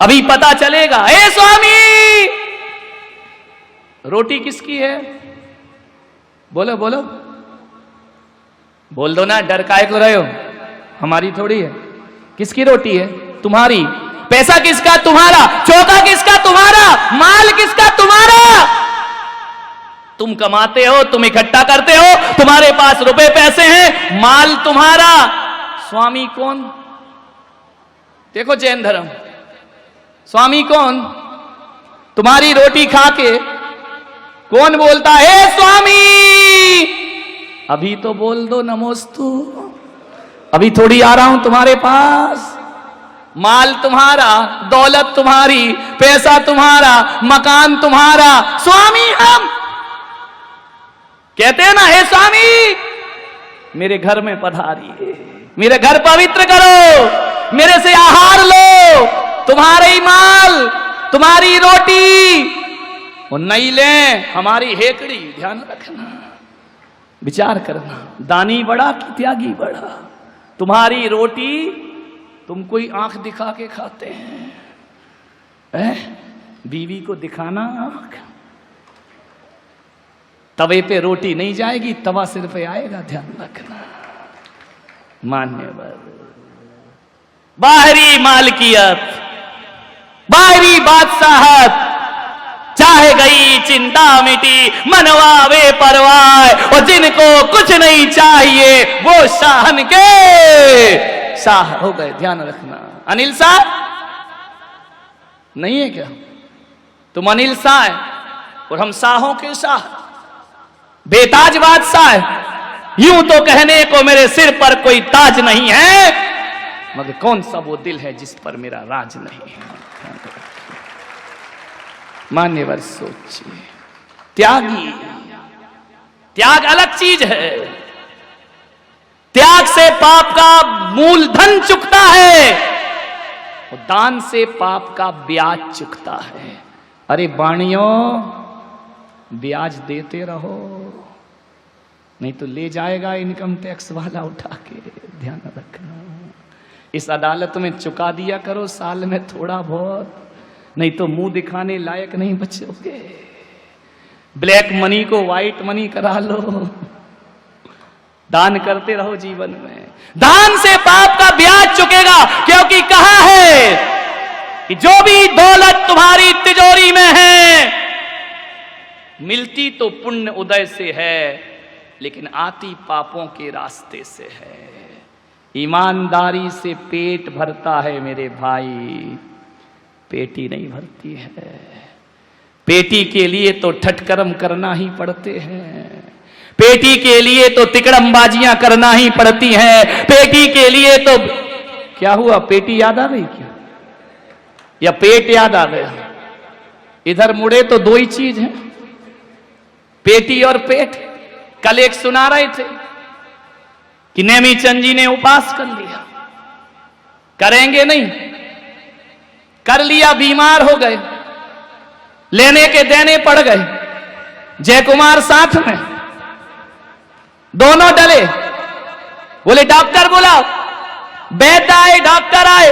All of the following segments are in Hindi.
अभी पता चलेगा। हे स्वामी, रोटी किसकी है? बोलो बोलो, बोल दो ना, डर काहे को रहे हो? हमारी थोड़ी है। किसकी रोटी है? तुम्हारी। पैसा किसका? तुम्हारा। चौका किसका? तुम्हारा। माल किसका? तुम्हारा। तुम कमाते हो, तुम इकट्ठा करते हो, तुम्हारे पास रुपए पैसे हैं, माल तुम्हारा। स्वामी कौन? देखो जैन धर्म, स्वामी कौन? तुम्हारी रोटी खा के कौन बोलता है स्वामी? अभी तो बोल दो नमोस्तु, अभी थोड़ी आ रहा हूं तुम्हारे पास। माल तुम्हारा, दौलत तुम्हारी, पैसा तुम्हारा, मकान तुम्हारा, स्वामी हम। कहते हैं ना, हे स्वामी मेरे घर में पधारिए, मेरे घर पवित्र करो, मेरे से आहार लो, तुम्हारे ही माल, तुम्हारी रोटी, और नहीं ले हमारी हेकड़ी। ध्यान रखना, विचार करना, दानी बड़ा कि त्यागी बड़ा? तुम्हारी रोटी तुम कोई आंख दिखा के खाते हैं? बीवी को दिखाना आंख? तवे पे रोटी नहीं जाएगी, तवा सिर पे आएगा। ध्यान रखना। मान्यवर बाहरी मालकियत, बाहरी बादशाहत, चाहे गई चिंता मिटी, मनवा वे परवाह, और जिनको कुछ नहीं चाहिए वो शाहन के शाह हो गए। ध्यान रखना। अनिल शाह नहीं है क्या? तुम अनिल शाह है और हम शाहों के शाह, बेताज बादशाह है। यूं तो कहने को मेरे सिर पर कोई ताज नहीं है, मगर कौन सा वो दिल है जिस पर मेरा राज नहीं है? मान्यवर सोचिए, त्यागी, त्याग अलग चीज है। त्याग से पाप का मूलधन चुकता है और दान से पाप का ब्याज चुकता है। अरे बाणियों, ब्याज देते रहो, नहीं तो ले जाएगा इनकम टैक्स वाला उठा के। ध्यान रखना। इस अदालत में चुका दिया करो साल में थोड़ा बहुत, नहीं तो मुंह दिखाने लायक नहीं बचोगे। ब्लैक मनी को व्हाइट मनी करा लो। दान करते रहो जीवन में, दान से पाप का ब्याज चुकेगा। क्योंकि कहा है कि जो भी दौलत तुम्हारी तिजोरी में है, मिलती तो पुण्य उदय से है, लेकिन आती पापों के रास्ते से है। ईमानदारी से पेट भरता है मेरे भाई, पेटी नहीं भरती है। पेटी के लिए तो ठटकर्म करना ही पड़ते हैं, पेटी के लिए तो तिकड़मबाजियां करना ही पड़ती हैं, पेटी के लिए तो क्या हुआ? पेटी याद आ गई क्या, या पेट याद आ गया? इधर मुड़े तो दो ही चीज है, पेटी और पेट। कल एक सुना रहे थे कि नेमीचंद जी ने उपास कर लिया, करेंगे नहीं, कर लिया, बीमार हो गए, लेने के देने पड़ गए। जयकुमार साथ में, दोनों डले। बोले डॉक्टर बुलाओ, वैद्य आए, डॉक्टर आए।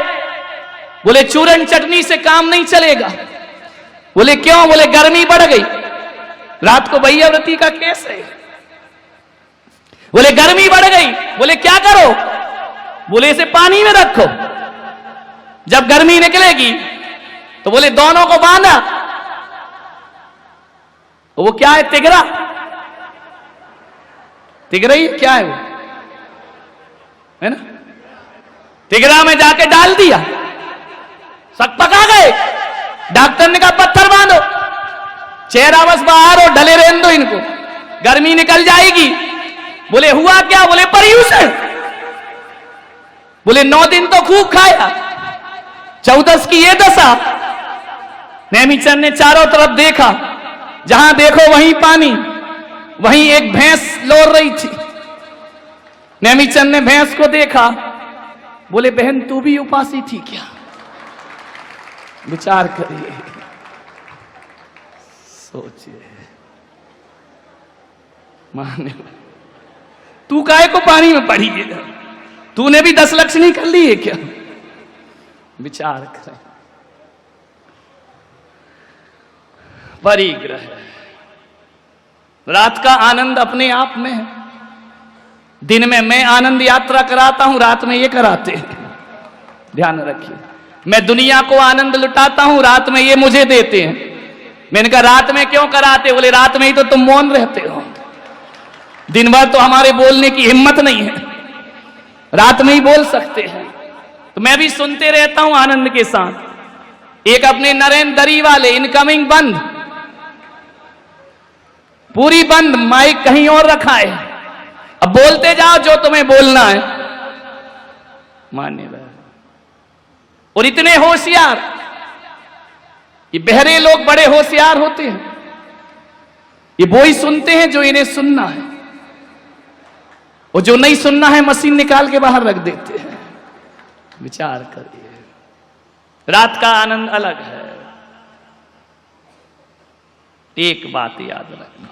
बोले चूरन चटनी से काम नहीं चलेगा। बोले क्यों? बोले गर्मी बढ़ गई, रात को भैयाव्रती का केस है। बोले गर्मी बढ़ गई। बोले क्या करो? बोले इसे पानी में रखो, जब गर्मी निकलेगी तो बोले दोनों को बांधा। वो क्या है? तिगरा। तिगरा ही क्या है वो, है ना? तिगरा में जाके डाल दिया, सब पका गए। डॉक्टर ने कहा पत्थर बांधो, चेहरा बस बाहर और ढले रहने दो इनको, गर्मी निकल जाएगी। बोले हुआ क्या? बोले पर्यूषण। बोले 9 दिन तो खूब खाया, 14 की ये दशा। नेमीचंद ने चारों तरफ देखा, जहां देखो वहीं पानी, वहीं एक भैंस लोर रही थी। नेमीचंद ने भैंस को देखा। बोले बहन तू भी उपासी थी क्या? विचार करिए, सोचिए। माने तू काहे को पानी में पड़ी है? तूने भी 10 लक्ष्मी कर ली है क्या? विचार करें। परिग्रह। रात का आनंद अपने आप में है। दिन में मैं आनंद यात्रा कराता हूं, रात में ये कराते हैं। ध्यान रखिए, मैं दुनिया को आनंद लुटाता हूं, रात में ये मुझे देते हैं। मैंने कहा रात में क्यों कराते? बोले रात में ही तो तुम मौन रहते हो, दिन भर तो हमारे बोलने की हिम्मत नहीं है, रात में ही बोल सकते हैं। तो मैं भी सुनते रहता हूं आनंद के साथ। एक अपने नरेंद्र दरी वाले इनकमिंग बंद, पूरी बंद, माइक कहीं और रखा है, अब बोलते जाओ जो तुम्हें बोलना है। मान्य और इतने होशियार, ये बहरे लोग बड़े होशियार होते हैं। ये वो ही सुनते हैं जो इन्हें सुनना है, और जो नहीं सुनना है मशीन निकाल के बाहर रख देते हैं। विचार करिए, रात का आनंद अलग है। एक बात याद रखना,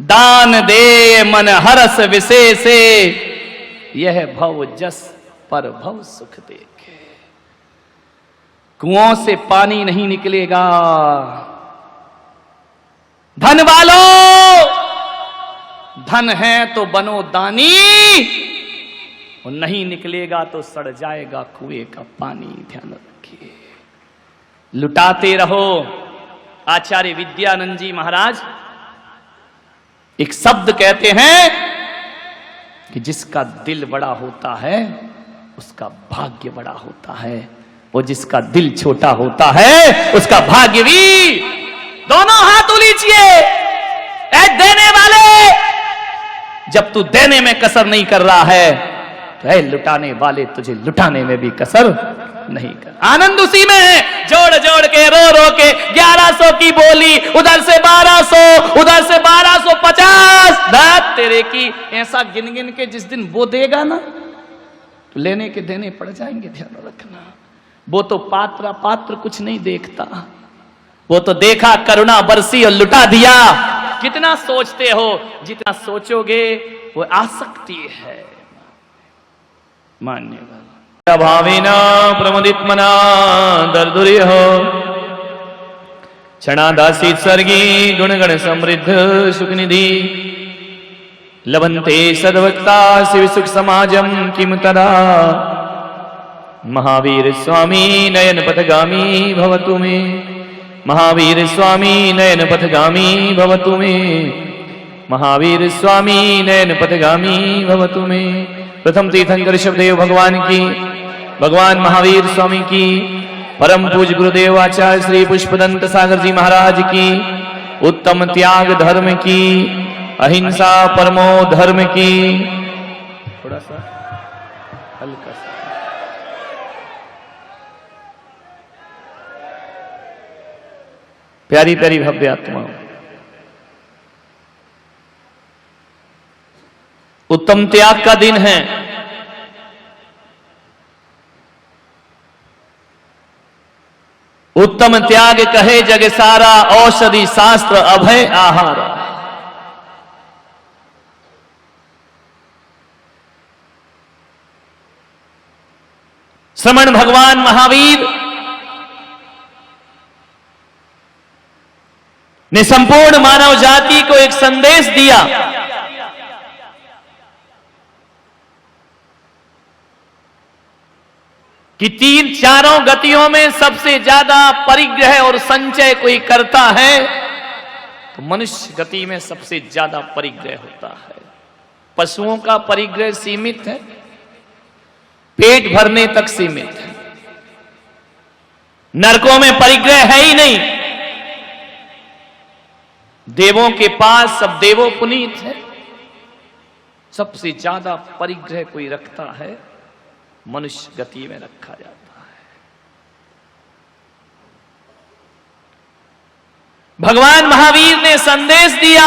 दान दे मन हरस विशेषे, यह भव जस पर भव सुख देखे। कुओं से पानी नहीं निकलेगा। धन वालों, धन है तो बनो दानी, और नहीं निकलेगा तो सड़ जाएगा कुएं का पानी। ध्यान रखिए, लुटाते रहो। आचार्य विद्यानंद जी महाराज एक शब्द कहते हैं कि जिसका दिल बड़ा होता है उसका भाग्य बड़ा होता है, और जिसका दिल छोटा होता है उसका भाग्य भी। दोनों हाथ उलीचिए। ऐ देने वाले, जब तू देने में कसर नहीं कर रहा है तो ऐ लुटाने वाले, तुझे लुटाने में भी कसर नहीं कर। आनंद उसी में है। जोड़ जोड़ के रो रो के 1100 की बोली, उधर से 1200, उधर से 1250, दात तेरे की। ऐसा गिन गिन के जिस दिन वो देगा ना तो लेने के देने पड़ जाएंगे। ध्यान रखना, वो तो पात्र कुछ नहीं देखता, वो तो देखा करुणा बरसी और लुटा दिया। कितना सोचते हो, जितना सोचोगे वो आसक्ति है। मान्यवर भावेना प्रमुदित मना दर्दुर्य हो, क्षणादासी स्वर्गी गुणगण समृद्ध सुखनिधि, लभन्ते सद्वक्ता शिव सुख समाजम किम तदा। महावीर स्वामी नयन पथगामी भवतु मे, महावीर स्वामी नयन पथगामी भवतु मे, महावीर स्वामी नयन पथगामी भवतु मे। प्रथम तीर्थंकर शिवदेव भगवान की, भगवान महावीर स्वामी की, परम पूज्य गुरुदेव आचार्य श्री पुष्पदंत सागर जी महाराज की, उत्तम त्याग धर्म की, अहिंसा परमो धर्म की। थोड़ा सा हल्का सा प्यारी प्यारी भव्य आत्मा, उत्तम त्याग का दिन है। उत्तम त्याग कहे जग सारा, औषधि शास्त्र अभय आहार। श्रमण भगवान महावीर ने संपूर्ण मानव जाति को एक संदेश दिया कि तीन चारों गतियों में सबसे ज्यादा परिग्रह और संचय कोई करता है तो मनुष्य गति में सबसे ज्यादा परिग्रह होता है। पशुओं का परिग्रह सीमित है, पेट भरने तक सीमित है। नरकों में परिग्रह है ही नहीं। देवों के पास सब देवो पुनीत है। सबसे ज्यादा परिग्रह कोई रखता है, मनुष्य गति में रखा जाता है। भगवान महावीर ने संदेश दिया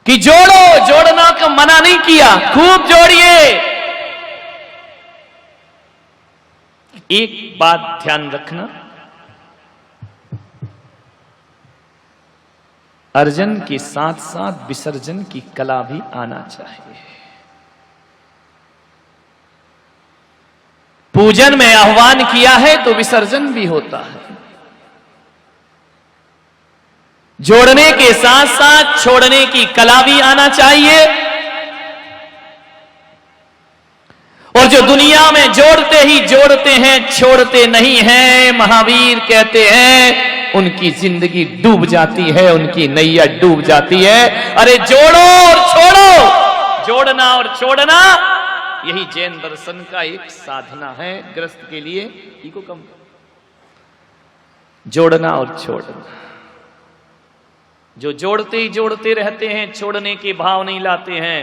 कि जोड़ो, जोड़ना का मना नहीं किया, खूब जोड़िए। एक बात ध्यान रखना, अर्जन के साथ साथ विसर्जन की कला भी आना चाहिए। पूजन में आह्वान किया है तो विसर्जन भी होता है। जोड़ने के साथ साथ छोड़ने की कला भी आना चाहिए। और जो दुनिया में जोड़ते ही जोड़ते हैं, छोड़ते नहीं हैं, महावीर कहते हैं उनकी जिंदगी डूब जाती है, उनकी नैया डूब जाती है। अरे जोड़ो और छोड़ो, जोड़ना और छोड़ना, यही जैन दर्शन का एक साधना है गृहस्थ के लिए। इको कम, जोड़ना और छोड़ना। जो जोड़ते ही जोड़ते रहते हैं, छोड़ने के भाव नहीं लाते हैं,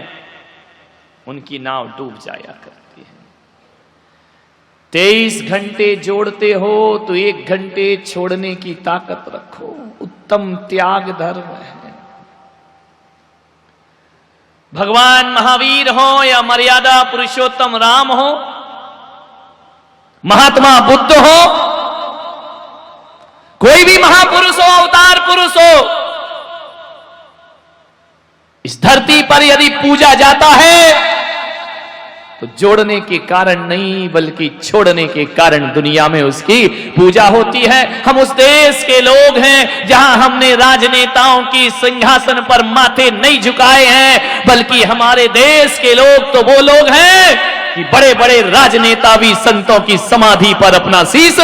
उनकी नाव डूब जाया करती है। 23 घंटे जोड़ते हो तो 1 घंटे छोड़ने की ताकत रखो। उत्तम त्याग धर्म है। भगवान महावीर हो या मर्यादा पुरुषोत्तम राम हो, महात्मा बुद्ध हो, कोई भी महापुरुष हो, अवतार पुरुष हो, इस धरती पर यदि पूजा जाता है तो जोड़ने के कारण नहीं बल्कि छोड़ने के कारण दुनिया में उसकी पूजा होती है। हम उस देश के लोग हैं जहां हमने राजनेताओं की सिंहासन पर माथे नहीं झुकाए हैं, बल्कि हमारे देश के लोग तो वो लोग हैं कि बड़े बड़े राजनेता भी संतों की समाधि पर अपना शीश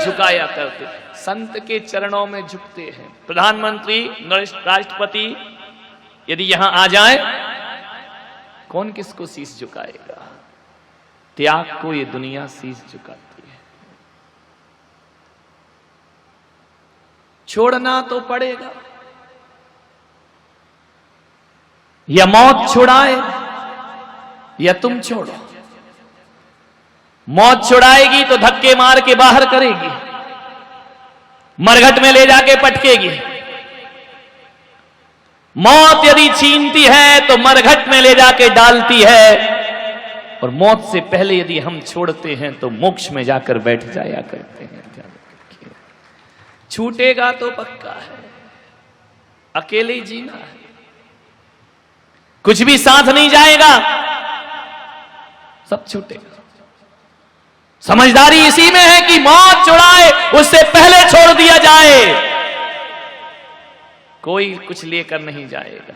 झुकाया करते, संत के चरणों में झुकते हैं। प्रधानमंत्री, राष्ट्रपति यदि यहां आ जाए, कौन किसको शीश झुकाएगा? त्याग को ये दुनिया शीश झुकाती है। छोड़ना तो पड़ेगा, या मौत छुड़ाए या तुम छोड़ो। मौत छुड़ाएगी तो धक्के मार के बाहर करेगी, मरघट में ले जाके पटकेगी। मौत यदि छीनती है तो मरघट में ले जाके डालती है, और मौत से पहले यदि हम छोड़ते हैं तो मोक्ष में जाकर बैठ जाया करते हैं। छूटेगा तो पक्का है, अकेले ही जीना है, कुछ भी साथ नहीं जाएगा, सब छूटेगा। समझदारी इसी में है कि मौत छुड़ाए उससे पहले छोड़ दिया जाए। कोई कुछ लेकर नहीं जाएगा।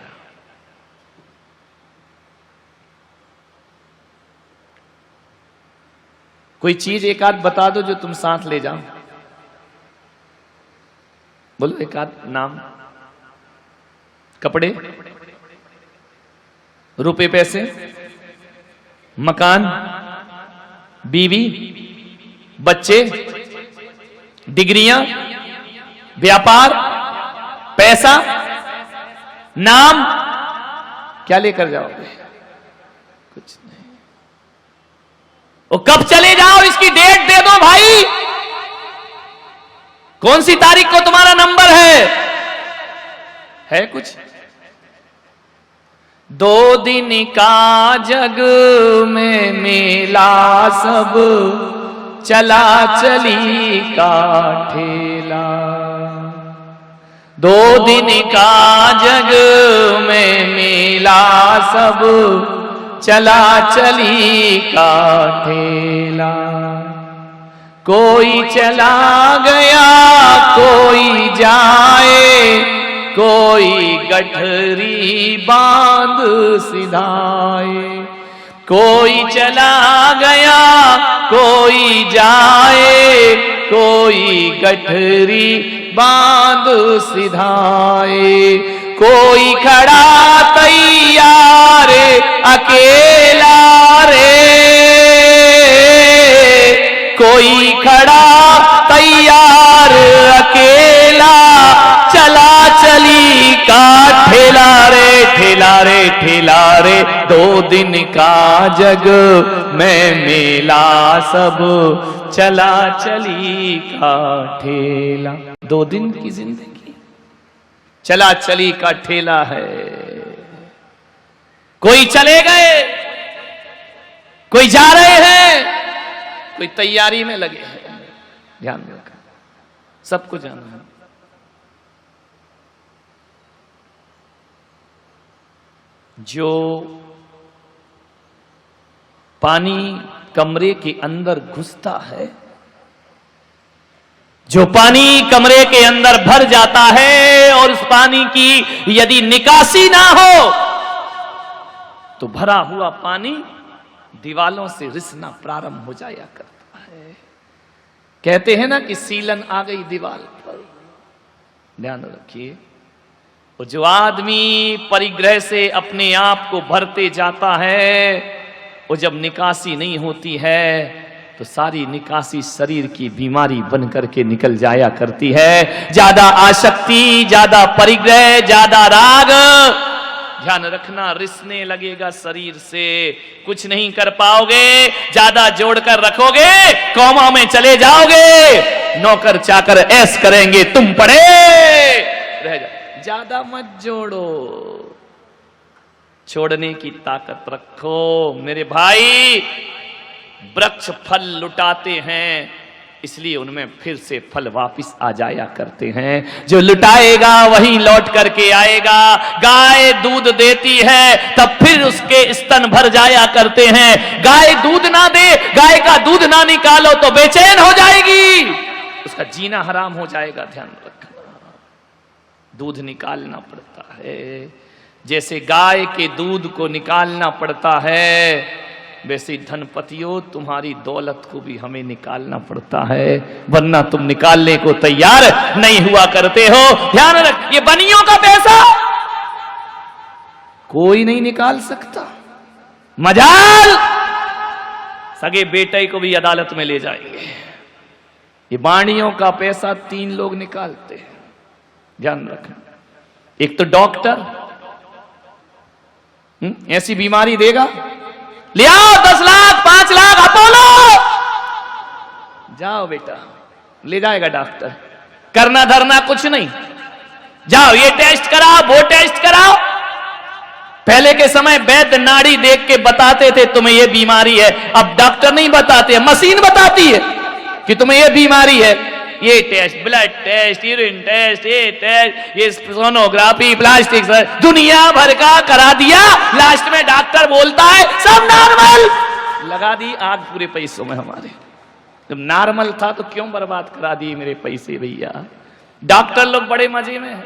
कोई चीज एक आध बता दो जो तुम साथ ले जाओ। बोलो एक आध नाम। कपड़े, रुपए पैसे, मकान, बीवी, बच्चे, डिग्रियां, व्यापार, पैसा, नाम, क्या लेकर जाओगे? कुछ नहीं। वो कब चले जाओ इसकी डेट दे दो भाई। कौन सी तारीख को तुम्हारा नंबर है कुछ? 2 दिन का जग में मेला, सब चला चली का ठेला। 2 दिन का जग में मेला, सब चला चली का ठेला। कोई चला गया कोई जाए, कोई गठरी बांध सिधाए। कोई चला गया कोई जाए, कोई गठरी बांध सिधाए। कोई खड़ा तैयार अकेला रे, कोई खड़ा तैयार अकेला। चला चली का ठेला रे, ठेला रे, ठेला रे। 2 दिन का जग में मेला, सब चला चली का ठेला। 2 दिन की जिंदगी चला चली का ठेला है। कोई चले गए, कोई जा रहे हैं, कोई तैयारी में लगे हैं। ध्यान रखना, सबको जाना है। जो पानी कमरे के अंदर घुसता है, जो पानी कमरे के अंदर भर जाता है और उस पानी की यदि निकासी ना हो तो भरा हुआ पानी दीवालों से रिसना प्रारंभ हो जाया करता है। कहते हैं ना कि सीलन आ गई दीवार पर। ध्यान रखिए, वो जो आदमी परिग्रह से अपने आप को भरते जाता है, वो जब निकासी नहीं होती है तो सारी निकासी शरीर की बीमारी बन करके निकल जाया करती है। ज्यादा आसक्ति, ज्यादा परिग्रह, ज्यादा राग, ध्यान रखना, रिसने लगेगा शरीर से, कुछ नहीं कर पाओगे। ज्यादा जोड़कर रखोगे कौमा में चले जाओगे, नौकर चाकर ऐस करेंगे, तुम पड़े रह जाओ। ज्यादा मत जोड़ो, छोड़ने की ताकत रखो। मेरे भाई, वृक्ष फल लुटाते हैं इसलिए उनमें फिर से फल वापस आ जाया करते हैं। जो लुटाएगा वही लौट करके आएगा। गाय दूध देती है तब फिर उसके स्तन भर जाया करते हैं। गाय दूध ना दे, गाय का दूध ना निकालो तो बेचैन हो जाएगी, उसका जीना हराम हो जाएगा। ध्यान रखना, दूध निकालना पड़ता है। जैसे गाय के दूध को निकालना पड़ता है, वैसे धनपतियों तुम्हारी दौलत को भी हमें निकालना पड़ता है, वरना तुम निकालने को तैयार नहीं हुआ करते हो। ध्यान रख, ये बनियों का पैसा कोई नहीं निकाल सकता। मजाल सगे बेटे को भी अदालत में ले जाएंगे। ये बाणियों का पैसा 3 लोग निकालते हैं। ध्यान रखना, एक तो डॉक्टर ऐसी बीमारी देगा, ले आओ 10 लाख 5 लाख अपोलो, जाओ बेटा, ले जाएगा डॉक्टर। करना धरना कुछ नहीं, जाओ ये टेस्ट कराओ, वो टेस्ट कराओ। पहले के समय वैद्य नाड़ी देख के बताते थे तुम्हें ये बीमारी है, अब डॉक्टर नहीं बताते, मशीन बताती है कि तुम्हें ये बीमारी है। ये test, blood test, urine test, ये टेस्ट, ये सोनोग्राफी, प्लास्टिक, दुनिया भर का करा दिया। लास्ट में डॉक्टर बोलता है सब नॉर्मल, लगा दी आग पूरे पैसों में हमारे। जब नॉर्मल था तो क्यों बर्बाद करा दिए मेरे पैसे भैया। डॉक्टर लोग बड़े मजे में हैं,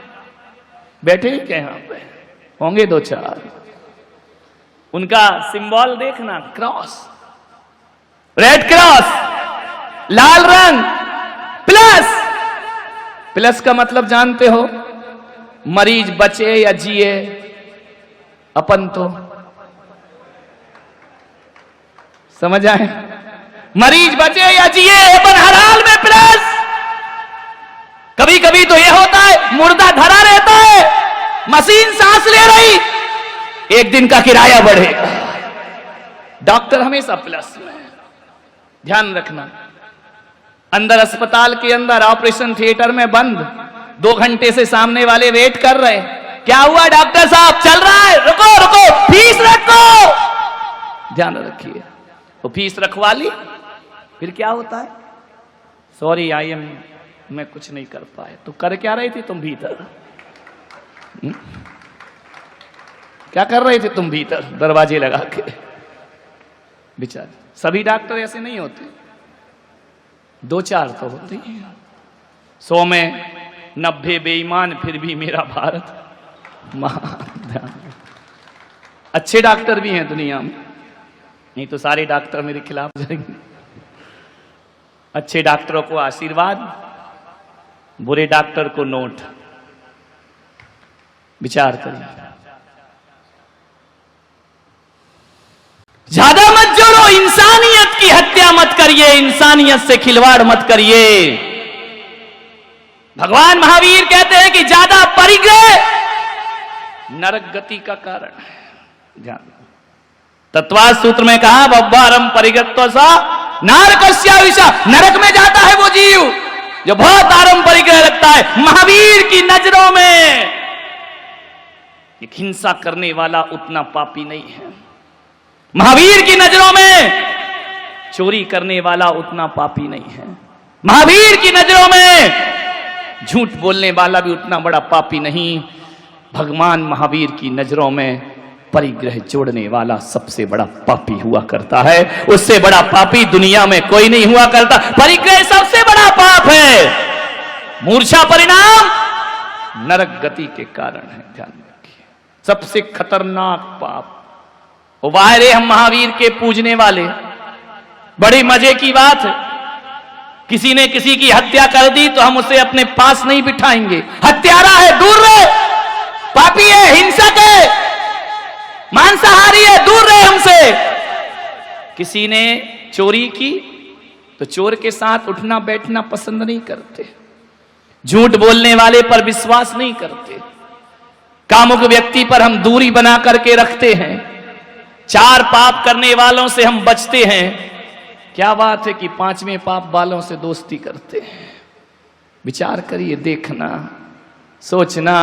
बैठे ही क्या यहाँ पे होंगे 2-4, उनका सिंबल देखना, क्रॉस, रेड क्रॉस, लाल रंग, प्लस। प्लस का मतलब जानते हो, मरीज बचे या जिए अपन तो समझ आए। मरीज बचे या जिए अपन हर हाल में प्लस। कभी कभी तो यह होता है मुर्दा धरा रहता है, मशीन सांस ले रही, एक दिन का किराया बढ़ेगा। डॉक्टर हमेशा प्लस में। ध्यान रखना, अंदर अस्पताल के अंदर ऑपरेशन थिएटर में बंद, 2 घंटे से सामने वाले वेट कर रहे, क्या हुआ डॉक्टर साहब, चल रहा है, रुको रुको, फीस रखो। ध्यान रखिए, वो फीस रखवा ली, फिर क्या होता है, सॉरी मैं कुछ नहीं कर पाया। तो कर क्या रही थी तुम भीतर? क्या कर रहे थे तुम भीतर दरवाजे लगा के? बेचारे, सभी डॉक्टर ऐसे नहीं होते, 2-4 तो होते हैं। 100 में 90 बेईमान, फिर भी मेरा भारत महान। अच्छे डॉक्टर भी हैं दुनिया में, नहीं तो सारे डॉक्टर मेरे खिलाफ जाएंगे। अच्छे डॉक्टरों को आशीर्वाद, बुरे डॉक्टर को नोट। विचार करिए, ज्यादा मत जोड़ो, इंसानियत की हत्या मत करिए, इंसानियत से खिलवाड़ मत करिए। भगवान महावीर कहते हैं कि ज्यादा परिग्रह नरक गति का कारण है। ध्यान, तत्वाद सूत्र में कहा बब्बारम परिगत्व सा नारकस्या विषा, नरक में जाता है वो जीव जो बहुत आरम परिग्रह रखता है। महावीर की नजरों में एक हिंसा करने वाला उतना पापी नहीं है। महावीर की नजरों में चोरी करने वाला उतना पापी नहीं है। महावीर की नजरों में झूठ बोलने वाला भी उतना बड़ा पापी नहीं। भगवान महावीर की नजरों में परिग्रह जोड़ने वाला सबसे बड़ा पापी हुआ करता है। उससे बड़ा पापी दुनिया में कोई नहीं हुआ करता। परिग्रह सबसे बड़ा पाप है। मूर्छा परिणाम नरक गति के कारण है। ध्यान रखिए, सबसे खतरनाक पाप। वो बाहर हम महावीर के पूजने वाले, बड़ी मजे की बात है, किसी ने किसी की हत्या कर दी तो हम उसे अपने पास नहीं बिठाएंगे। हत्यारा है, दूर रहे, पापी है, हिंसक है, मांसाहारी है, दूर रहे हमसे। किसी ने चोरी की तो चोर के साथ उठना बैठना पसंद नहीं करते। झूठ बोलने वाले पर विश्वास नहीं करते। कामुक व्यक्ति पर हम दूरी बना करके रखते हैं। चार पाप करने वालों से हम बचते हैं। क्या बात है कि पांचवें पाप वालों से दोस्ती करते हैं। विचार करिए, देखना, सोचना।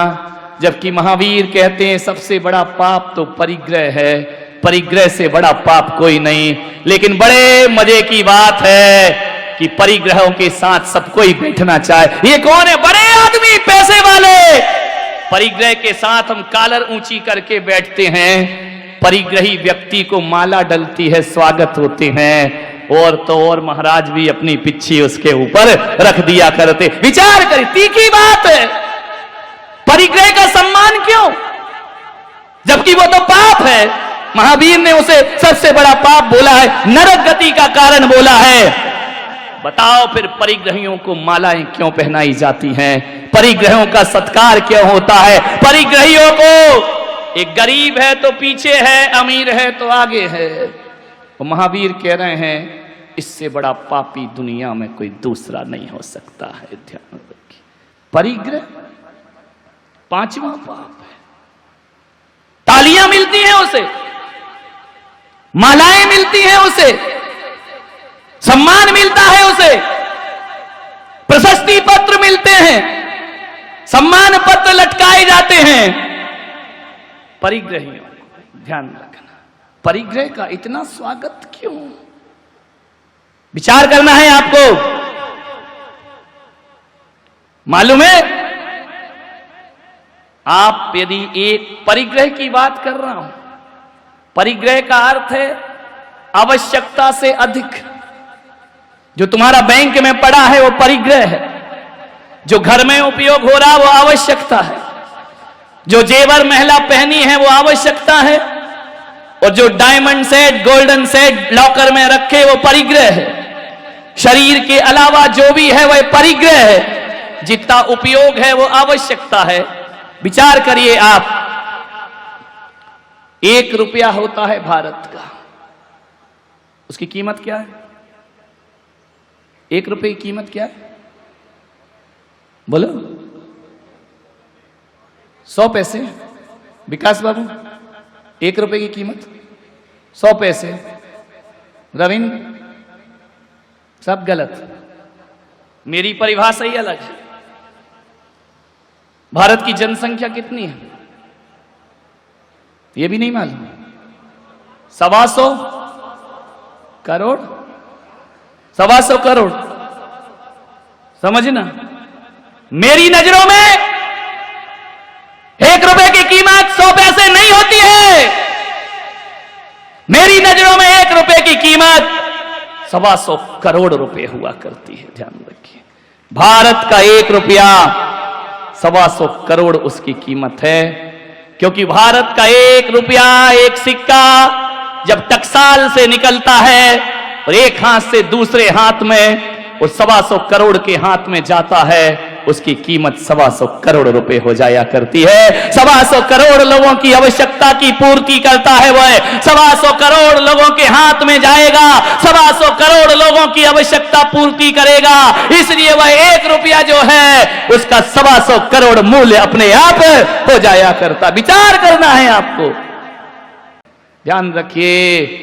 जबकि महावीर कहते हैं सबसे बड़ा पाप तो परिग्रह है, परिग्रह से बड़ा पाप कोई नहीं। लेकिन बड़े मजे की बात है कि परिग्रहों के साथ सब कोई बैठना चाहे। ये कौन है? बड़े आदमी, पैसे वाले। परिग्रह के साथ हम कालर ऊंची करके बैठते हैं। परिग्रही व्यक्ति को माला डलती है, स्वागत होते हैं। और तो और महाराज भी अपनी पिच्छी उसके ऊपर रख दिया करते। विचार करिए, तीखी बात है। परिग्रह का सम्मान क्यों, जबकि वो तो पाप है। महावीर ने उसे सबसे बड़ा पाप बोला है, नरक गति का कारण बोला है। बताओ फिर परिग्रहियों को मालाएं क्यों पहनाई जाती हैं? परिग्रहों का सत्कार क्यों होता है? परिग्रहियों को, एक गरीब है तो पीछे है, अमीर है तो आगे है। वो महावीर कह रहे हैं इससे बड़ा पापी दुनिया में कोई दूसरा नहीं हो सकता है। ध्यान रखिए, परिग्रह पांचवा पाप है। तालियां मिलती हैं उसे, मालाएं मिलती हैं उसे, सम्मान मिलता है उसे, प्रशस्ति पत्र मिलते हैं, सम्मान पत्र लटकाए जाते हैं। परिग्रहियों को ध्यान रखना, परिग्रह का इतना स्वागत क्यों? विचार करना है आपको। मालूम है, आप यदि एक परिग्रह की बात कर रहा हूं, परिग्रह का अर्थ है आवश्यकता से अधिक। जो तुम्हारा बैंक में पड़ा है वो परिग्रह है। जो घर में उपयोग हो रहा वो आवश्यकता है। जो जेवर महिला पहनी है वो आवश्यकता है। और जो diamond set, golden set locker में रखे वो परिग्रह है। शरीर के अलावा जो भी है वह परिग्रह है। जितना उपयोग है वो आवश्यकता है। विचार करिए आप, 1 रुपया होता है भारत का, उसकी कीमत क्या है? 1 रुपये की कीमत क्या है? बोलो। 100 पैसे। विकास बाबू, 1 रुपये की कीमत 100 पैसे। रविंद्र, सब गलत। मेरी परिभाषा ही अलग है। भारत की जनसंख्या कितनी है ये भी नहीं मालूम। 125 करोड़, 125 करोड़। समझना, मेरी नजरों में 1 रुपए की कीमत 100 पैसे नहीं होती है। मेरी नजरों में 1 रुपए की कीमत 125 करोड़ रुपए हुआ करती है। ध्यान रखिए, भारत का 1 रुपया 125 करोड़ उसकी कीमत है। क्योंकि भारत का 1 रुपया, एक सिक्का जब टकसाल से निकलता है और एक हाथ से दूसरे हाथ में और 125 करोड़ के हाथ में जाता है, उसकी कीमत 125 करोड़ रुपए हो जाया करती है। 125 करोड़ लोगों की आवश्यकता की पूर्ति करता है वह। 125 करोड़ लोगों के हाथ में जाएगा, 125 करोड़ लोगों की आवश्यकता पूर्ति करेगा। इसलिए वह 1 रुपया जो है उसका 125 करोड़ मूल्य अपने आप हो जाया करता। विचार करना है आपको। ध्यान रखिए,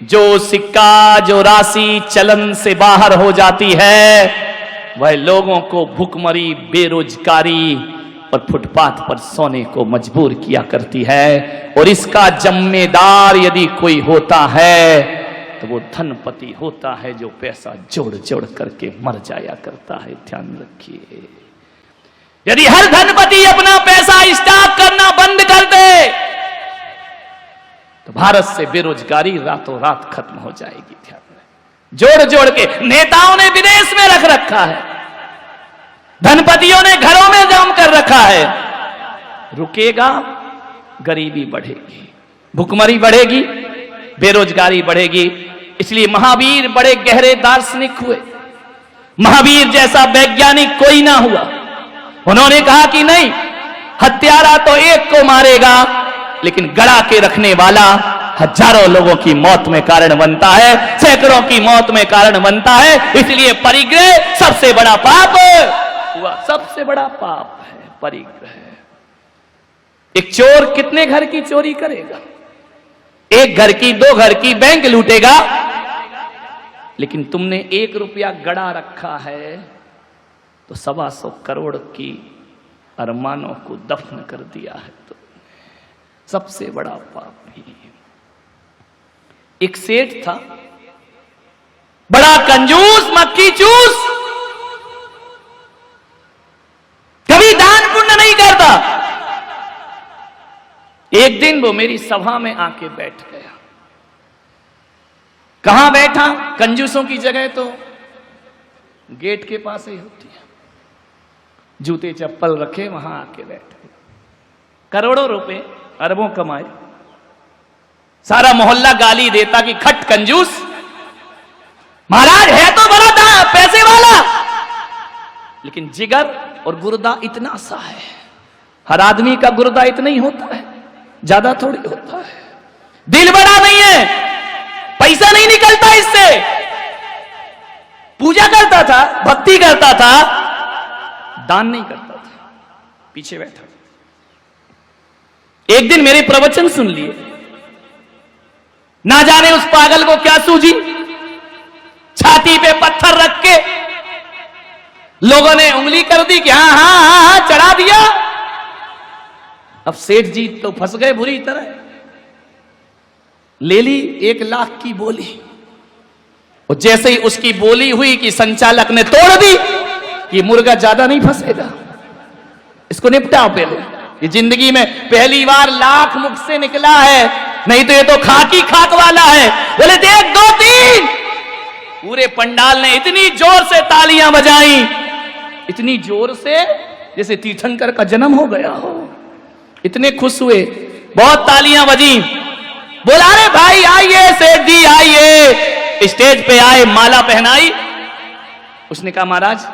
जो सिक्का, जो राशि चलन से बाहर हो जाती है वह लोगों को भुखमरी, बेरोजगारी और फुटपाथ पर सोने को मजबूर किया करती है। और इसका जिम्मेदार यदि कोई होता है तो वो धनपति होता है जो पैसा जोड़ जोड़ करके मर जाया करता है। ध्यान रखिए, यदि हर धनपति अपना पैसा स्टॉक करना बंद कर दे भारत से बेरोजगारी रातों रात खत्म हो जाएगी। ध्यान में जोड़ जोड़ के नेताओं ने विदेश में रख रखा है, धनपतियों ने घरों में जम कर रखा है। रुकेगा, गरीबी बढ़ेगी, भुखमरी बढ़ेगी, बेरोजगारी बढ़ेगी। इसलिए महावीर बड़े गहरे दार्शनिक हुए। महावीर जैसा वैज्ञानिक कोई ना हुआ। उन्होंने कहा कि नहीं, हत्यारा तो एक को मारेगा, लेकिन गड़ा के रखने वाला हजारों लोगों की मौत में कारण बनता है, सैकड़ों की मौत में कारण बनता है। इसलिए परिग्रह सबसे बड़ा पाप हुआ, सबसे बड़ा पाप है परिग्रह। एक चोर कितने घर की चोरी करेगा? एक घर की, दो घर की, बैंक लूटेगा, लेकिन तुमने 1 रुपया गड़ा रखा है तो 125 करोड़ की अरमानों को दफन कर दिया है। तो सबसे बड़ा पाप ही। एक सेठ था, बड़ा कंजूस, मक्खी चूस, कभी दान पुण्य नहीं करता। एक दिन वो मेरी सभा में आके बैठ गया। कहां बैठा? कंजूसों की जगह तो गेट के पास ही होती है। जूते चप्पल रखे, वहां आके बैठ गए। करोड़ों रुपए, अरबों कमाए। सारा मोहल्ला गाली देता कि खट कंजूस, महाराज है तो बड़ा था, पैसे वाला, लेकिन जिगर और गुर्दा इतना सा है। हर आदमी का गुर्दा इतना ही होता है, ज्यादा थोड़ी होता है। दिल बड़ा नहीं है, पैसा नहीं निकलता इससे। पूजा करता था, भक्ति करता था, दान नहीं करता था, पीछे बैठा। एक दिन मेरे प्रवचन सुन लिए, ना जाने उस पागल को क्या सूझी, छाती पे पत्थर रख के लोगों ने उंगली कर दी कि हाँ हाँ हाँ हाँ, चढ़ा दिया। अब सेठ जी तो फंस गए बुरी तरह। ले ली 1 लाख की बोली, और जैसे ही उसकी बोली हुई कि संचालक ने तोड़ दी कि मुर्गा ज्यादा नहीं फंसेगा, इसको निपटाओ पहले। ये जिंदगी में पहली बार लाख मुख से निकला है, नहीं तो ये तो खाक ही खाक वाला है। बोले देख 2 3। पूरे पंडाल ने इतनी जोर से तालियां बजाई, इतनी जोर से जैसे तीर्थंकर का जन्म हो गया हो। इतने खुश हुए, बहुत तालियां बजी। बोला अरे भाई आइए, सेठ जी आइए। स्टेज पे आए, माला पहनाई। उसने कहा महाराज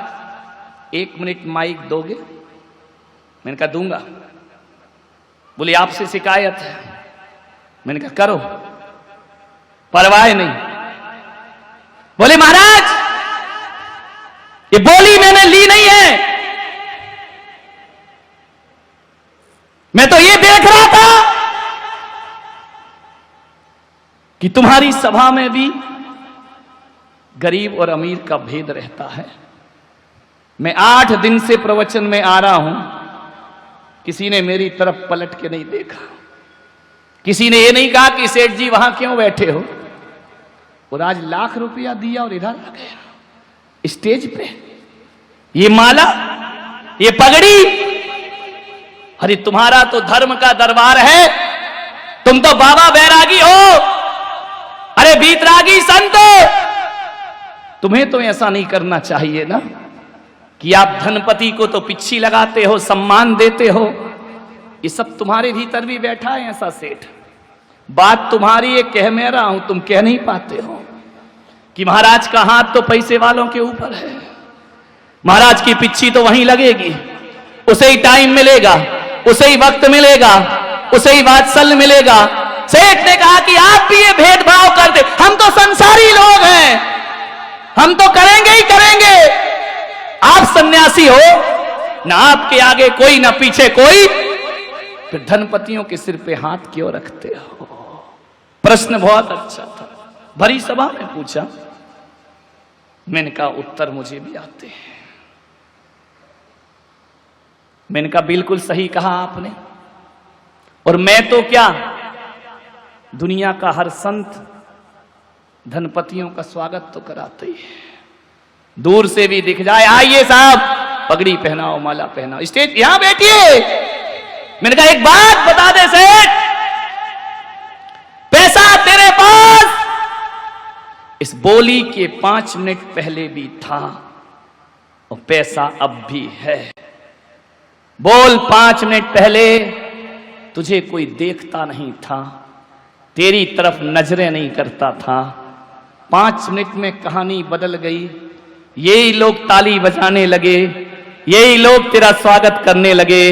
1 मिनट माइक दोगे? मैंने कहा दूंगा। बोले आपसे शिकायत है। मैंने कहा करो, परवाह नहीं। बोले महाराज ये बोली मैंने ली नहीं है, मैं तो ये देख रहा था कि तुम्हारी सभा में भी गरीब और अमीर का भेद रहता है। मैं 8 दिन से प्रवचन में आ रहा हूं, किसी ने मेरी तरफ पलट के नहीं देखा। किसी ने ये नहीं कहा कि सेठ जी वहां क्यों बैठे हो। और आज लाख रुपया दिया और इधर आ गया स्टेज पे। ये माला, ये पगड़ी, अरे तुम्हारा तो धर्म का दरबार है, तुम तो बाबा बैरागी हो, अरे बीतरागी संत। तुम्हें तो ऐसा नहीं करना चाहिए ना कि आप धनपति को तो पिच्छी लगाते हो, सम्मान देते हो। ये सब तुम्हारे भीतर भी बैठा है ऐसा सेठ। बात तुम्हारी ये कह मैं रहा हूं, तुम कह नहीं पाते हो कि महाराज का हाथ तो पैसे वालों के ऊपर है, महाराज की पिच्छी तो वहीं लगेगी, उसे ही टाइम मिलेगा, उसे ही वक्त मिलेगा, उसे ही वात्सल्य मिलेगा। सेठ ने कहा कि आप भी ये भेदभाव करते, हम तो संसारी लोग हैं, हम तो करेंगे ही करेंगे। आप सन्यासी हो, ना आपके आगे कोई ना पीछे कोई, फिर धनपतियों के सिर पे हाथ क्यों रखते हो? प्रश्न बहुत अच्छा था, भरी सभा में पूछा। मैंने कहा उत्तर मुझे भी आते हैं। मैंने कहा बिल्कुल सही कहा आपने। और मैं तो क्या, दुनिया का हर संत धनपतियों का स्वागत तो कराते ही है। दूर से भी दिख जाए, आइए साहब, पगड़ी पहनाओ, माला पहनाओ, स्टेज यहां बैठिए। मैंने कहा एक बात बता दे सेठ, बोली के 5 मिनट पहले भी था और पैसा अब भी है। बोल 5 मिनट पहले तुझे कोई देखता नहीं था, तेरी तरफ नजरें नहीं करता था। 5 मिनट में कहानी बदल गई। यही लोग ताली बजाने लगे, यही लोग तेरा स्वागत करने लगे।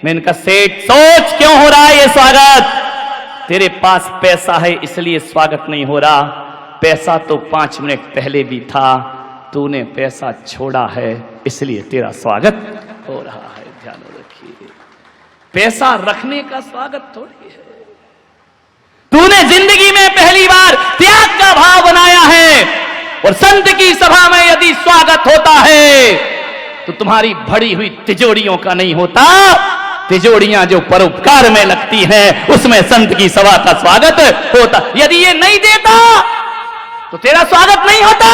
मैंने कहा सेठ सोच क्यों हो रहा है ये स्वागत? तेरे पास पैसा है इसलिए स्वागत नहीं हो रहा। पैसा तो 5 मिनट पहले भी था, तूने पैसा छोड़ा है इसलिए तेरा स्वागत हो रहा है। ध्यान रखिए, पैसा रखने का स्वागत थोड़ी है। तूने जिंदगी में पहली बार त्याग का भाव बनाया है और संत की सभा में यदि स्वागत होता है तो तुम्हारी भरी हुई तिजोरियों का नहीं होता। तिजोरियां जो परोपकार में लगती हैं उसमें संत की सभा का स्वागत होता। यदि ये नहीं देता तो तेरा स्वागत नहीं होता।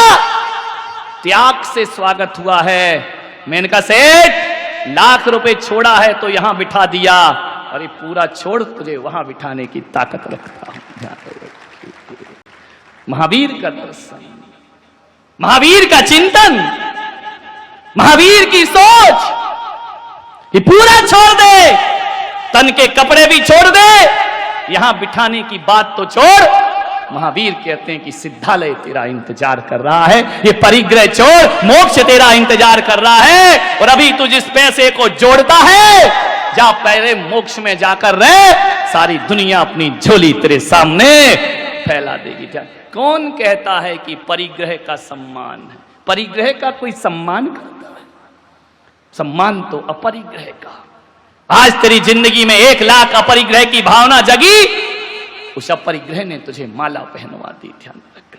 त्याग से स्वागत हुआ है। मैंने कहा सेठ लाख रुपए छोड़ा है तो यहां बिठा दिया, अरे पूरा छोड़ तुझे वहां बिठाने की ताकत रखता हूं। महावीर का दर्शन, महावीर का चिंतन, महावीर की सोच कि पूरा छोड़ दे, तन के कपड़े भी छोड़ दे, यहां बिठाने की बात तो छोड़। महावीर कहते हैं कि सिद्धालय तेरा इंतजार कर रहा है, ये परिग्रह छोड़, मोक्ष तेरा इंतजार कर रहा है। और अभी तू जिस पैसे को जोड़ता है जा पहले मोक्ष में जाकर रहे, सारी दुनिया अपनी झोली तेरे सामने फैला देगी। कौन कहता है कि परिग्रह का सम्मान है? परिग्रह का कोई सम्मान करता है? सम्मान तो अपरिग्रह का। आज तेरी जिंदगी में 1 लाख अपरिग्रह की भावना जगी, उस अपरिग्रह ने तुझे माला पहनवा दी। ध्यान रख,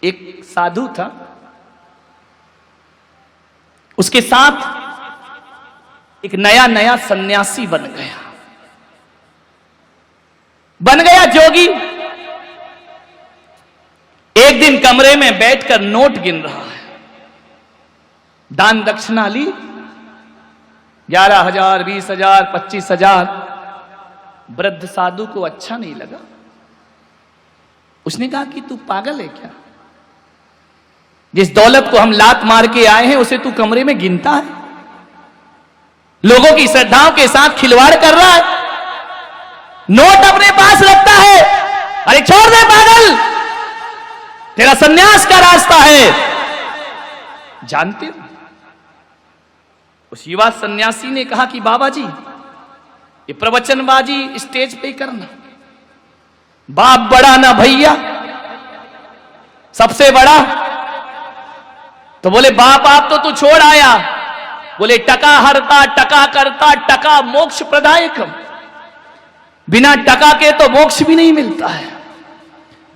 एक साधु था, उसके साथ एक नया सन्यासी बन गया जोगी। एक दिन कमरे में बैठकर नोट गिन रहा है, दान दक्षिणा ली 11,000, 20,000, 25,000। वृद्ध साधु को अच्छा नहीं लगा। उसने कहा कि तू पागल है क्या? जिस दौलत को हम लात मार के आए हैं उसे तू कमरे में गिनता है, लोगों की श्रद्धाओं के साथ खिलवाड़ कर रहा है, नोट अपने पास रखता है। अरे छोड़ दे पागल, तेरा सन्यास का रास्ता है। जानते हो उस युवा सन्यासी ने कहा कि बाबा जी ये प्रवचनबाजी स्टेज पे करना, बाप बड़ा ना भैया सबसे बड़ा। तो बोले बाप आप तो तू छोड़ आया। बोले टका हरता टका करता टका मोक्ष प्रदायकम, बिना टका के तो मोक्ष भी नहीं मिलता है।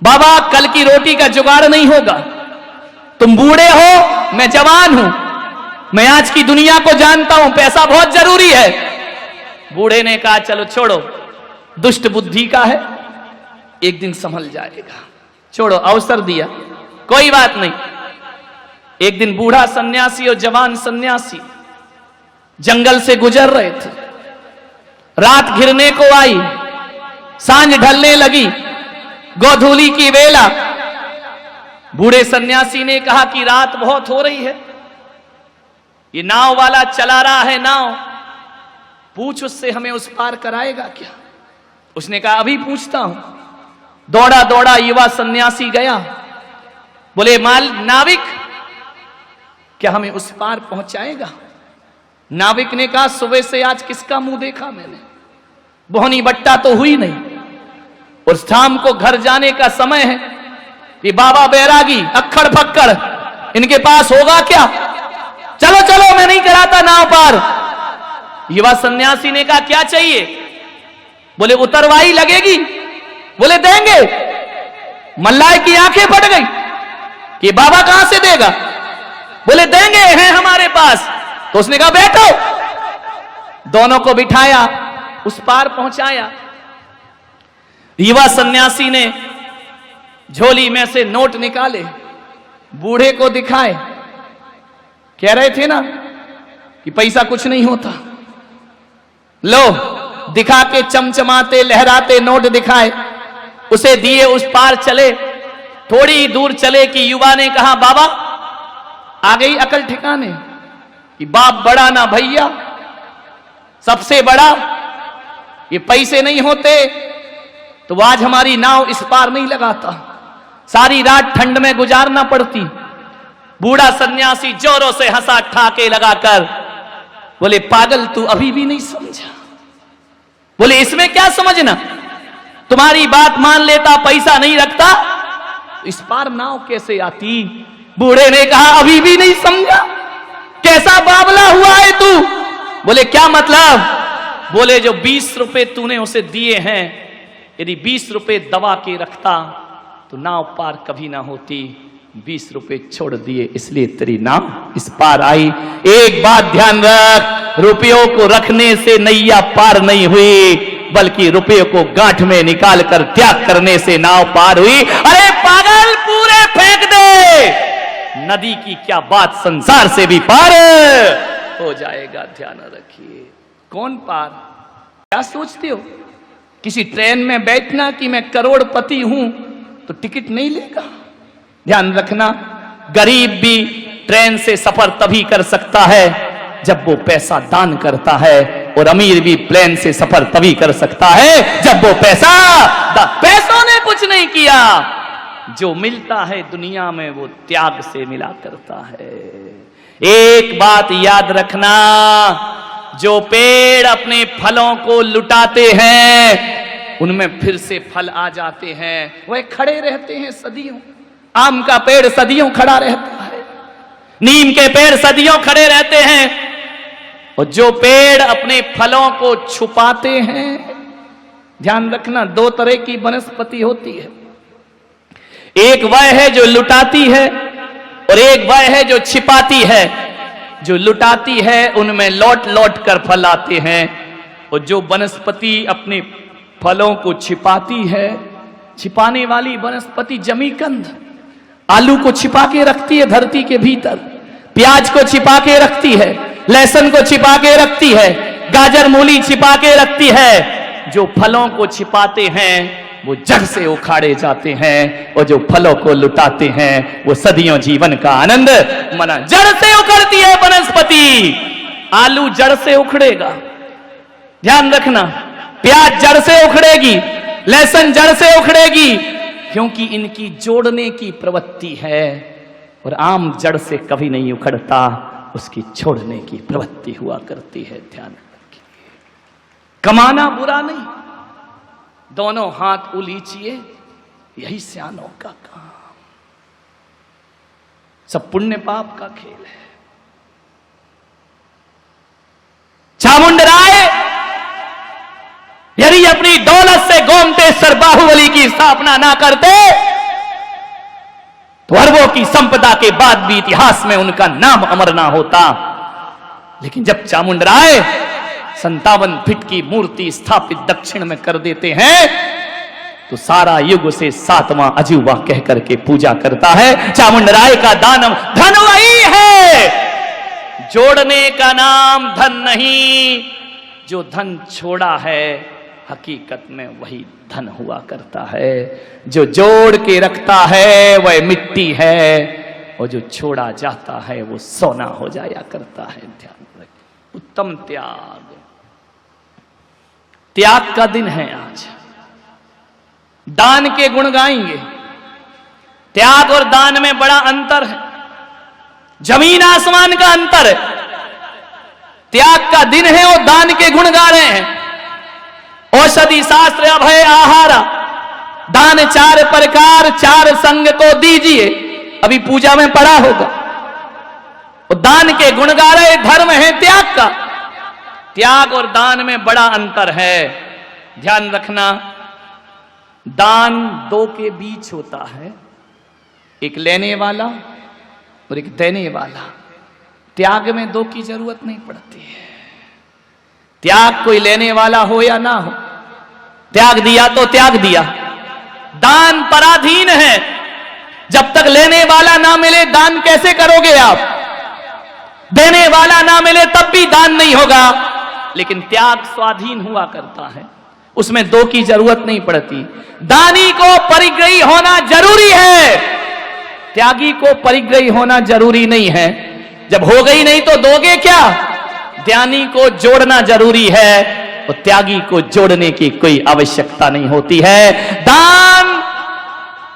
बाबा कल की रोटी का जुगाड़ नहीं होगा, तुम बूढ़े हो मैं जवान हूं, मैं आज की दुनिया को जानता हूं, पैसा बहुत जरूरी है। बूढ़े ने कहा चलो छोड़ो, दुष्ट बुद्धि का है, एक दिन संभल जाएगा, छोड़ो। अवसर दिया, कोई बात नहीं। एक दिन बूढ़ा सन्यासी और जवान सन्यासी जंगल से गुजर रहे थे। रात घिरने को आई, सांझ ढलने लगी, गोधूली की बेला। बूढ़े सन्यासी ने कहा कि रात बहुत हो रही है, ये नाव वाला चला रहा है नाव, पूछ उससे हमें उस पार कराएगा क्या? उसने कहा अभी पूछता हूं। दौड़ा दौड़ा युवा सन्यासी गया, बोले नाविक क्या हमें उस पार पहुंचाएगा? नाविक ने कहा सुबह से आज किसका मुंह देखा मैंने, बोहनी बट्टा तो हुई नहीं, और शाम को घर जाने का समय है। ये बाबा बैरागी अक्खड़ फक्कड़ इनके पास होगा क्या? चलो चलो मैं नहीं कराता नाव पार। युवा सन्यासी ने कहा क्या चाहिए? बोले उतरवाई लगेगी। बोले देंगे। मल्लाह की आंखें फट गई कि बाबा कहां से देगा? बोले देंगे, हैं हमारे पास। तो उसने कहा बैठो। दोनों को बिठाया, उस पार पहुंचाया। युवा सन्यासी ने झोली में से नोट निकाले, बूढ़े को दिखाए। कह रहे थे ना कि पैसा कुछ नहीं होता, लो दिखा के चमचमाते लहराते नोट दिखाए, उसे दिए, उस पार चले। थोड़ी दूर चले कि युवा ने कहा, बाबा आ गई अकल ठिकाने कि बाप बड़ा ना भैया, सबसे बड़ा, ये पैसे नहीं होते तो आज हमारी नाव इस पार नहीं लगाता, सारी रात ठंड में गुजारना पड़ती। बूढ़ा सन्यासी जोरों से हंसा ठाके लगाकर, बोले पागल तू अभी भी नहीं समझा। बोले इसमें क्या समझना, तुम्हारी बात मान लेता, पैसा नहीं रखता, इस पार नाव कैसे आती। बूढ़े ने कहा अभी भी नहीं समझा, कैसा बावला हुआ है तू। बोले क्या मतलब। बोले जो 20 रुपए तूने उसे दिए हैं, यदि 20 रुपए दबा के रखता तो नाव पार कभी ना होती, 20 रुपए छोड़ दिए इसलिए तेरी नाव इस पार आई। एक बात ध्यान रख, रुपयों को रखने से नैया पार नहीं हुई, बल्कि रुपयों को गांठ में निकाल कर त्याग करने से नाव पार हुई। अरे पागल, पूरे फेंक दे, नदी की क्या बात, संसार से भी पार हो जाएगा। ध्यान रखिए। कौन पार, क्या सोचते हो किसी ट्रेन में बैठना कि मैं करोड़पति हूं तो टिकट नहीं लेगा। ध्यान रखना, गरीब भी ट्रेन से सफर तभी कर सकता है जब वो पैसा दान करता है, और अमीर भी प्लेन से सफर तभी कर सकता है जब वो पैसों ने कुछ नहीं किया। जो मिलता है दुनिया में वो त्याग से मिला करता है। एक बात याद रखना, जो पेड़ अपने फलों को लुटाते हैं उनमें फिर से फल आ जाते हैं, वह खड़े रहते हैं सदियों। आम का पेड़ सदियों खड़ा रहता है, नीम के पेड़ सदियों खड़े रहते हैं, और जो पेड़ अपने फलों को छुपाते हैं, ध्यान रखना, दो तरह की वनस्पति होती है, एक वह है जो लुटाती है और एक वह है जो छिपाती है। जो लुटाती है उनमें लौट लौट कर फल आते हैं, और जो वनस्पति अपने फलों को छिपाती है, छिपाने वाली वनस्पति जमीकंद, आलू को छिपा के रखती है धरती के भीतर, प्याज को छिपा के रखती है, लहसुन को छिपा के रखती है, गाजर मूली छिपा के रखती है। जो फलों को छिपाते हैं वो जड़ से उखाड़े जाते हैं, और जो फलों को लुटाते हैं वो सदियों जीवन का आनंद मना। जड़ से उखड़ती है वनस्पति, आलू जड़ से उखड़ेगा, ध्यान रखना, प्याज जड़ से उखड़ेगी, लहसुन जड़ से उखड़ेगी, क्योंकि इनकी जोड़ने की प्रवृत्ति है। और आम जड़ से कभी नहीं उखड़ता, उसकी छोड़ने की प्रवृत्ति हुआ करती है। ध्यान रखिए। कमाना बुरा नहीं, दोनों हाथ उलीचिए, यही सियानों का काम। सब पुण्य पाप का खेल है। चामुंडराय यदि अपनी दौलत से गोमतेश्वर बाहुबली की स्थापना ना करते तो अरबों की संपदा के बाद भी इतिहास में उनका नाम अमर ना होता। लेकिन जब चामुंडराय 57 फीट की मूर्ति स्थापित दक्षिण में कर देते हैं तो सारा युग उसे 7वां अजूबा कह करके पूजा करता है। चामुंडराय का दानव धन वही है, जोड़ने का नाम धन नहीं, जो धन छोड़ा है हकीकत में वही धन हुआ करता है। जो जोड़ के रखता है वह मिट्टी है, और जो छोड़ा जाता है वो सोना हो जाया करता है। ध्यान रखें। उत्तम त्याग, त्याग का दिन है आज। दान के गुण गाएंगे। त्याग और दान में बड़ा अंतर है, जमीन आसमान का अंतर है। त्याग का दिन है और दान के गुण गा रहे हैं। औषधि शास्त्र अभय आहारा, दान 4 प्रकार 4 संग को दीजिए, अभी पूजा में पढ़ा होगा। और दान के गुण गा रहे, धर्म है त्याग का। त्याग और दान में बड़ा अंतर है, ध्यान रखना। दान 2 के बीच होता है, एक लेने वाला और एक देने वाला। त्याग में 2 की जरूरत नहीं पड़ती है। त्याग कोई लेने वाला हो या ना हो, त्याग दिया तो त्याग दिया। दान पराधीन है, जब तक लेने वाला ना मिले दान कैसे करोगे आप? देने वाला ना मिले तब भी दान नहीं होगा। लेकिन त्याग स्वाधीन हुआ करता है, उसमें 2 की जरूरत नहीं पड़ती। दानी को परिग्रही होना जरूरी है, त्यागी को परिग्रही होना जरूरी नहीं है। जब हो गई नहीं तो दोगे क्या? दानी को जोड़ना जरूरी है, तो त्यागी को जोड़ने की कोई आवश्यकता नहीं होती है। दान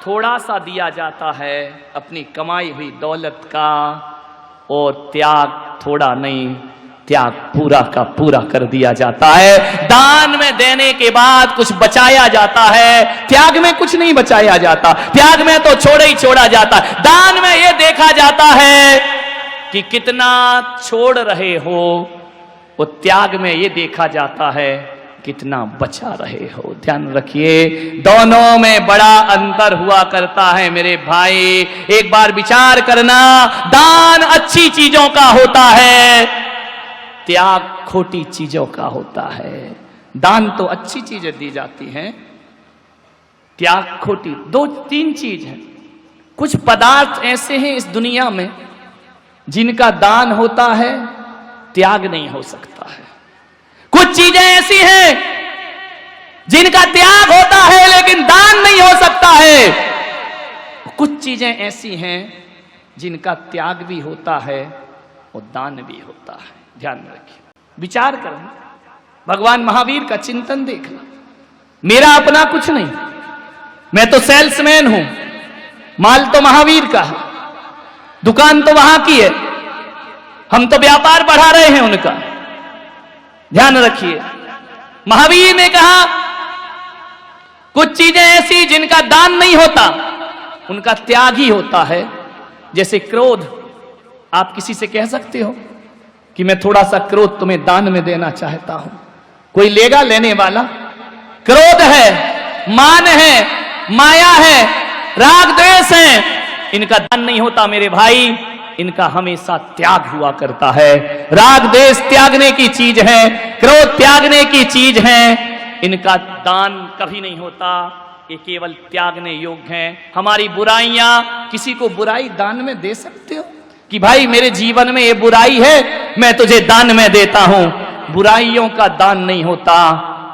थोड़ा सा दिया जाता है अपनी कमाई हुई दौलत का, और त्याग थोड़ा नहीं, त्याग पूरा का पूरा कर दिया जाता है। दान में देने के बाद कुछ बचाया जाता है, त्याग में कुछ नहीं बचाया जाता। त्याग में तो छोड़े ही छोड़ा जाता है। दान में यह देखा जाता है कि कितना छोड़ रहे हो, वो त्याग में यह देखा जाता है कितना बचा रहे हो। ध्यान रखिए, दोनों में बड़ा अंतर हुआ करता है मेरे भाई। एक बार विचार करना, दान अच्छी चीजों का होता है, त्याग खोटी चीजों का होता है। दान तो अच्छी चीजें दी जाती हैं, त्याग खोटी। दो तीन चीज है। कुछ पदार्थ ऐसे हैं इस दुनिया में जिनका दान होता है, त्याग नहीं हो सकता है। कुछ चीजें ऐसी हैं जिनका त्याग होता है लेकिन दान नहीं हो सकता है। कुछ चीजें ऐसी हैं जिनका त्याग भी होता है और दान भी होता है। ध्यान रखिए, विचार करना, भगवान महावीर का चिंतन देखना। मेरा अपना कुछ नहीं, मैं तो सेल्समैन हूं, माल तो महावीर का है, दुकान तो वहां की है, हम तो व्यापार बढ़ा रहे हैं उनका। ध्यान रखिए, महावीर ने कहा कुछ चीजें ऐसी जिनका दान नहीं होता, उनका त्याग ही होता है। जैसे क्रोध, आप किसी से कह सकते हो कि मैं थोड़ा सा क्रोध तुम्हें दान में देना चाहता हूं, कोई लेगा लेने वाला? क्रोध है, मान है, माया है, राग द्वेष है, इनका दान नहीं होता मेरे भाई, इनका हमेशा त्याग हुआ करता है। राग द्वेष त्यागने की चीज है, क्रोध त्यागने की चीज है, इनका दान कभी नहीं होता, ये केवल त्यागने योग्य हैं। हमारी बुराइयां, किसी को बुराई दान में दे सकते हो कि भाई मेरे जीवन में ये बुराई है, मैं तुझे दान में देता हूं? बुराइयों का दान नहीं होता,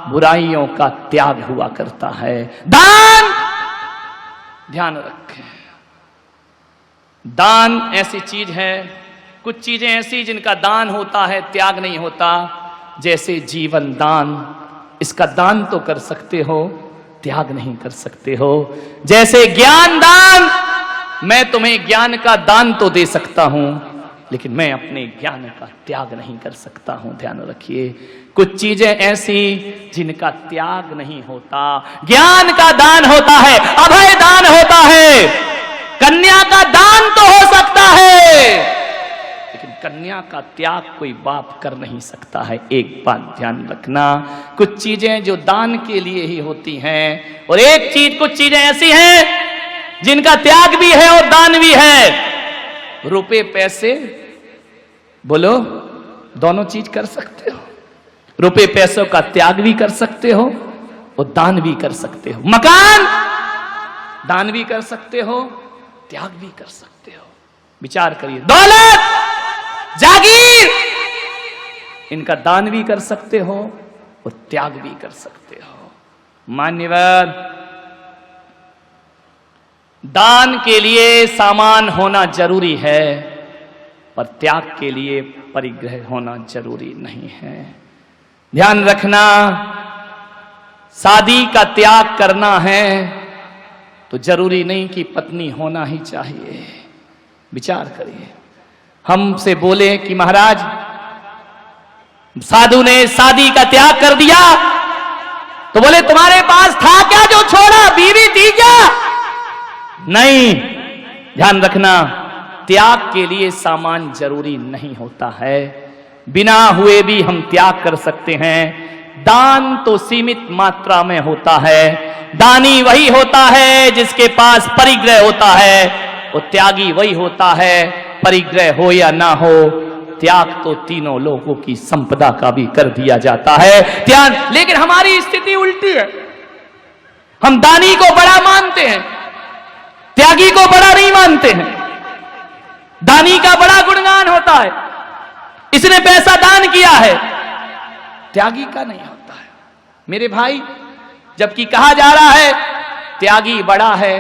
बुराइयों का त्याग हुआ करता है। दान, ध्यान रखें, दान ऐसी चीज है, कुछ चीजें ऐसी जिनका दान होता है, त्याग नहीं होता। जैसे जीवन दान, इसका दान तो कर सकते हो, त्याग नहीं कर सकते हो। जैसे ज्ञान दान, मैं तुम्हें ज्ञान का दान तो दे सकता हूं, लेकिन मैं अपने ज्ञान का त्याग नहीं कर सकता हूं। ध्यान रखिए, कुछ चीजें ऐसी जिनका त्याग नहीं होता। ज्ञान का दान होता है, अभय दान होता है, कन्या का दान तो हो सकता है, लेकिन कन्या का त्याग कोई बाप कर नहीं सकता है। एक बात ध्यान रखना, कुछ चीजें जो दान के लिए ही होती हैं, और एक चीज, कुछ चीजें ऐसी हैं जिनका त्याग भी है और दान भी है। रुपए पैसे, बोलो, दोनों चीज कर सकते हो। रुपए पैसों का त्याग भी कर सकते हो और दान भी कर सकते हो। मकान, दान भी कर सकते हो, त्याग भी कर सकते हो। विचार करिए, दौलत, जागीर, इनका दान भी कर सकते हो और त्याग भी कर सकते हो। मान्यवर, दान के लिए सामान होना जरूरी है, पर त्याग के लिए परिग्रह होना जरूरी नहीं है। ध्यान रखना, शादी का त्याग करना है तो जरूरी नहीं कि पत्नी होना ही चाहिए। विचार करिए, हमसे बोले कि महाराज साधु ने शादी का त्याग कर दिया, तो बोले तुम्हारे पास था क्या जो छोड़ा, बीवी थी क्या? नहीं। ध्यान रखना, त्याग के लिए सामान जरूरी नहीं होता है, बिना हुए भी हम त्याग कर सकते हैं। दान तो सीमित मात्रा में होता है, दानी वही होता है जिसके पास परिग्रह होता है, और त्यागी वही होता है, परिग्रह हो या ना हो, त्याग तो तीनों लोगों की संपदा का भी कर दिया जाता है। त्याग, लेकिन हमारी स्थिति उल्टी है, हम दानी को बड़ा मानते हैं, त्यागी को बड़ा नहीं मानते हैं। दानी का बड़ा गुणगान होता है, इसने पैसा दान किया है, त्यागी का नहीं होता है। मेरे भाई, जबकि कहा जा रहा है त्यागी बड़ा है,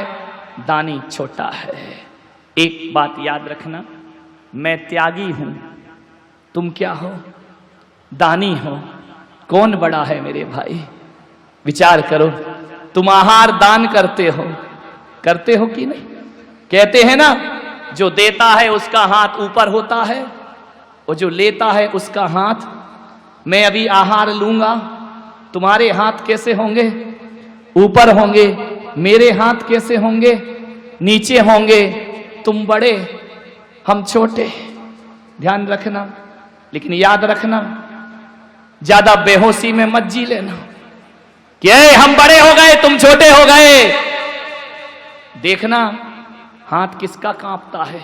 दानी छोटा है। एक बात याद रखना, मैं त्यागी हूं, तुम क्या हो? दानी हो। कौन बड़ा है मेरे भाई? विचार करो। तुम आहार दान करते हो कि नहीं? कहते हैं ना, जो देता है उसका हाथ ऊपर होता है और जो लेता है उसका हाथ। मैं अभी आहार लूंगा, तुम्हारे हाथ कैसे होंगे? ऊपर होंगे। मेरे हाथ कैसे होंगे? नीचे होंगे। तुम बड़े, हम छोटे। ध्यान रखना। लेकिन याद रखना, ज्यादा बेहोशी में मत जी लेना कि हम बड़े हो गए तुम छोटे हो गए। देखना हाथ किसका कांपता है,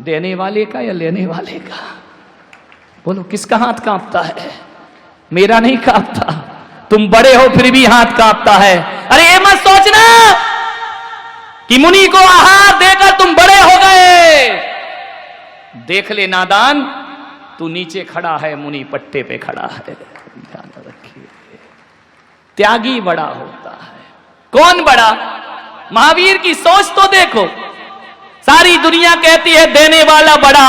देने वाले का या लेने वाले का? बोलो, किसका हाथ कांपता है? मेरा नहीं कांपता। तुम बड़े हो फिर भी हाथ कांपता है। अरे ये मत सोचना कि मुनि को आहार देकर तुम बड़े हो गए। देख ले नादान, तू नीचे खड़ा है, मुनि पट्टे पे खड़ा है। ध्यान रखिए, त्यागी बड़ा होता है। कौन बड़ा? महावीर की सोच तो देखो। सारी दुनिया कहती है देने वाला बड़ा,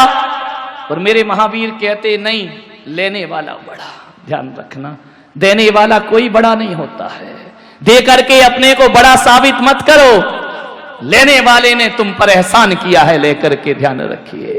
और मेरे महावीर कहते नहीं, लेने वाला बड़ा। ध्यान रखना, देने वाला कोई बड़ा नहीं होता है। दे करके अपने को बड़ा साबित मत करो, लेने वाले ने तुम पर एहसान किया है लेकर के। ध्यान रखिए।